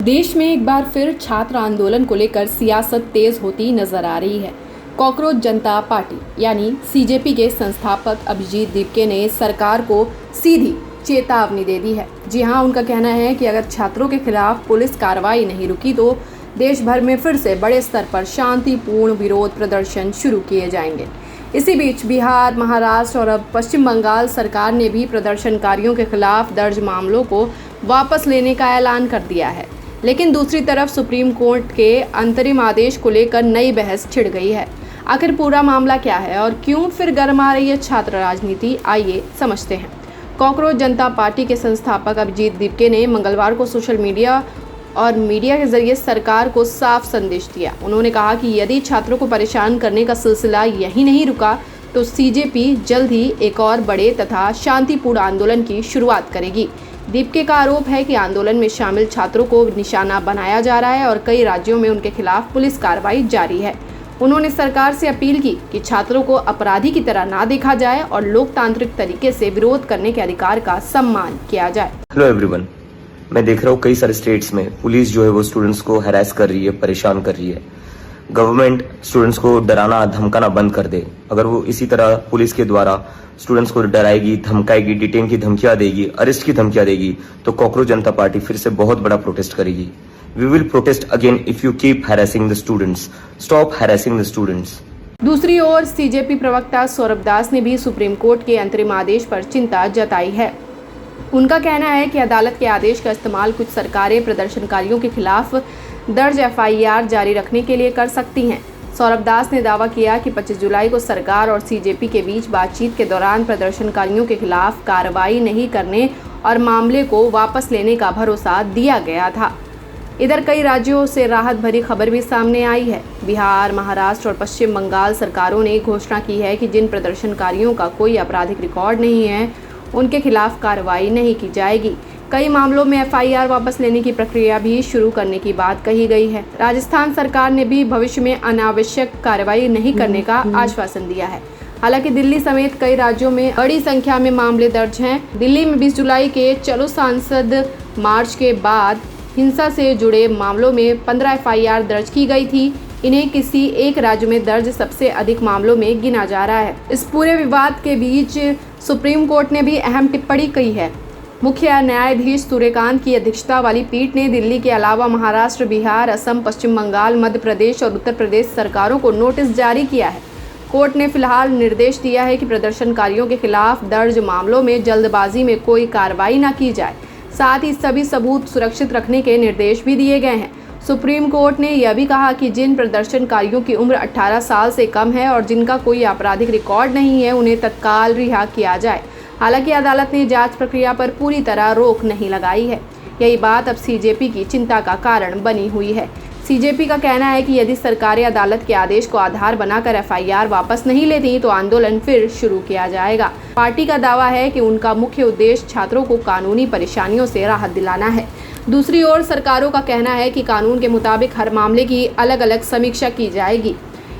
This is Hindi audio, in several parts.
देश में एक बार फिर छात्र आंदोलन को लेकर सियासत तेज होती नजर आ रही है। कॉकरोच जनता पार्टी यानी सीजेपी के संस्थापक अभिजीत दीपके ने सरकार को सीधी चेतावनी दे दी है। जी हां, उनका कहना है कि अगर छात्रों के खिलाफ पुलिस कार्रवाई नहीं रुकी तो देश भर में फिर से बड़े स्तर पर शांतिपूर्ण विरोध प्रदर्शन शुरू किए जाएंगे। इसी बीच बिहार, महाराष्ट्र और अब पश्चिम बंगाल सरकार ने भी प्रदर्शनकारियों के खिलाफ दर्ज मामलों को वापस लेने का ऐलान कर दिया है। लेकिन दूसरी तरफ सुप्रीम कोर्ट के अंतरिम आदेश को लेकर नई बहस छिड़ गई है। आखिर पूरा मामला क्या है और क्यों फिर गर्मा रही है छात्र राजनीति, आइए समझते हैं। कॉकरोच जनता पार्टी के संस्थापक अभिजीत दीपके ने मंगलवार को सोशल मीडिया और मीडिया के जरिए सरकार को साफ संदेश दिया। उन्होंने कहा कि यदि छात्रों को परेशान करने का सिलसिला यही नहीं रुका तो सीजेपी जल्द ही एक और बड़े तथा शांतिपूर्ण आंदोलन की शुरुआत करेगी। दीपके का आरोप है कि आंदोलन में शामिल छात्रों को निशाना बनाया जा रहा है और कई राज्यों में उनके खिलाफ पुलिस कार्रवाई जारी है। उन्होंने सरकार से अपील की कि छात्रों को अपराधी की तरह ना देखा जाए और लोकतांत्रिक तरीके से विरोध करने के अधिकार का सम्मान किया जाए। हेलो एवरीवन, मैं देख रहा हूँ कई सारे स्टेट्स में पुलिस जो है वो स्टूडेंट्स को हैरेस कर रही है, परेशान कर रही है। गवर्नमेंट स्टूडेंट्स को डराना धमकाना बंद कर दे। अगर वो इसी तरह पुलिस के द्वारा स्टूडेंट्स को डराएगी, धमकाएगी, डिटेन की धमकियां देगी, अरेस्ट की धमकियां देगी तो कॉकरोच जनता पार्टी फिर से बहुत बड़ा प्रोटेस्ट करेगी। We will protest again if you keep harassing the students. Stop harassing the students. दूसरी ओर सीजेपी प्रवक्ता सौरभ दास ने भी सुप्रीम कोर्ट के अंतरिम आदेश पर चिंता जताई है। उनका कहना है कि अदालत के आदेश का इस्तेमाल कुछ सरकारें प्रदर्शनकारियों के खिलाफ दर्ज एफआईआर जारी रखने के लिए कर सकती हैं। सौरभ दास ने दावा किया कि 25 जुलाई को सरकार और सीजेपी के बीच बातचीत के दौरान प्रदर्शनकारियों के खिलाफ कार्रवाई नहीं करने और मामले को वापस लेने का भरोसा दिया गया था। इधर कई राज्यों से राहत भरी खबर भी सामने आई है। बिहार, महाराष्ट्र और पश्चिम बंगाल सरकारों ने घोषणा की है कि जिन प्रदर्शनकारियों का कोई आपराधिक रिकॉर्ड नहीं है उनके खिलाफ कार्रवाई नहीं की जाएगी। कई मामलों में एफआईआर वापस लेने की प्रक्रिया भी शुरू करने की बात कही गई है। राजस्थान सरकार ने भी भविष्य में अनावश्यक कार्रवाई नहीं करने का आश्वासन दिया है। हालांकि दिल्ली समेत कई राज्यों में बड़ी संख्या में मामले दर्ज हैं। दिल्ली में 20 जुलाई के चलो सांसद मार्च के बाद हिंसा से जुड़े मामलों में 15 एफआईआर दर्ज की गई थी। इन्हें किसी एक राज्य में दर्ज सबसे अधिक मामलों में गिना जा रहा है। इस पूरे विवाद के बीच सुप्रीम कोर्ट ने भी अहम टिप्पणी की है। मुख्य न्यायाधीश सूर्यकांत की अध्यक्षता वाली पीठ ने दिल्ली के अलावा महाराष्ट्र, बिहार, असम, पश्चिम बंगाल, मध्य प्रदेश और उत्तर प्रदेश सरकारों को नोटिस जारी किया है। कोर्ट ने फिलहाल निर्देश दिया है कि प्रदर्शनकारियों के खिलाफ दर्ज मामलों में जल्दबाजी में कोई कार्रवाई न की जाए। साथ ही सभी सबूत सुरक्षित रखने के निर्देश भी दिए गए हैं। सुप्रीम कोर्ट ने यह भी कहा कि जिन प्रदर्शनकारियों की उम्र 18 साल से कम है और जिनका कोई आपराधिक रिकॉर्ड नहीं है उन्हें तत्काल रिहा किया जाए। हालांकि अदालत ने जांच प्रक्रिया पर पूरी तरह रोक नहीं लगाई है। यही बात अब सीजेपी की चिंता का कारण बनी हुई है। सीजेपी का कहना है कि यदि सरकारें अदालत के आदेश को आधार बनाकर एफआईआर वापस नहीं लेती तो आंदोलन फिर शुरू किया जाएगा। पार्टी का दावा है कि उनका मुख्य उद्देश्य छात्रों को कानूनी परेशानियों से राहत दिलाना है। दूसरी ओर सरकारों का कहना है कि कानून के मुताबिक हर मामले की अलग अलग समीक्षा की जाएगी।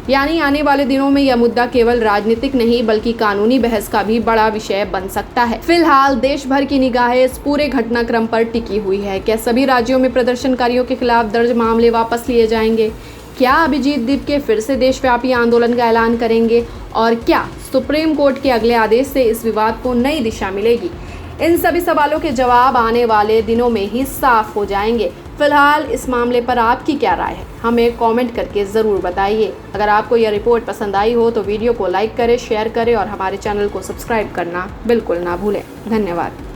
यानी आने वाले दिनों में यह मुद्दा केवल राजनीतिक नहीं बल्कि कानूनी बहस का भी बड़ा विषय बन सकता है। फिलहाल देश भर की निगाहें इस पूरे घटनाक्रम पर टिकी हुई है। क्या सभी राज्यों में प्रदर्शनकारियों के खिलाफ दर्ज मामले वापस लिए जाएंगे? क्या अभिजीत दीपके फिर से देशव्यापी आंदोलन का ऐलान करेंगे? और क्या सुप्रीम कोर्ट के अगले आदेश से इस विवाद को नई दिशा मिलेगी? इन सभी सवालों के जवाब आने वाले दिनों में ही साफ हो जाएंगे। फिलहाल इस मामले पर आपकी क्या राय है, हमें कमेंट करके ज़रूर बताइए। अगर आपको यह रिपोर्ट पसंद आई हो तो वीडियो को लाइक करें, शेयर करें और हमारे चैनल को सब्सक्राइब करना बिल्कुल ना भूलें। धन्यवाद।